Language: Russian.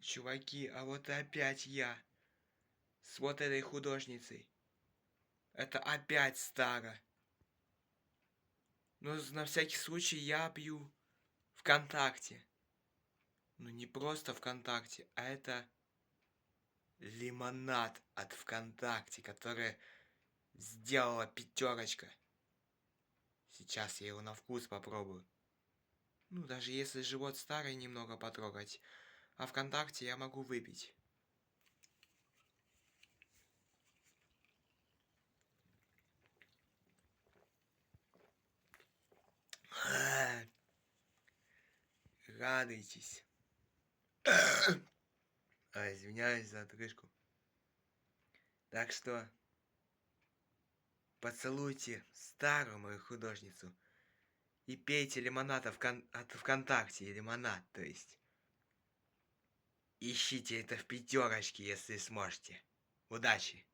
Чуваки, а вот опять я. С вот этой художницей. Это опять Стара. Но на всякий случай я пью ВКонтакте. Ну не просто ВКонтакте, а это лимонад от ВКонтакте, который сделала пятерочка. Сейчас я его на вкус попробую. Ну, даже если живот старый немного потрогать. А ВКонтакте я могу выпить. Радуйтесь. Извиняюсь за отрыжку. Так что поцелуйте старую мою художницу и пейте лимонад от ВКонтакте, лимонад, то есть. Ищите это в пятерочке, если сможете. Удачи!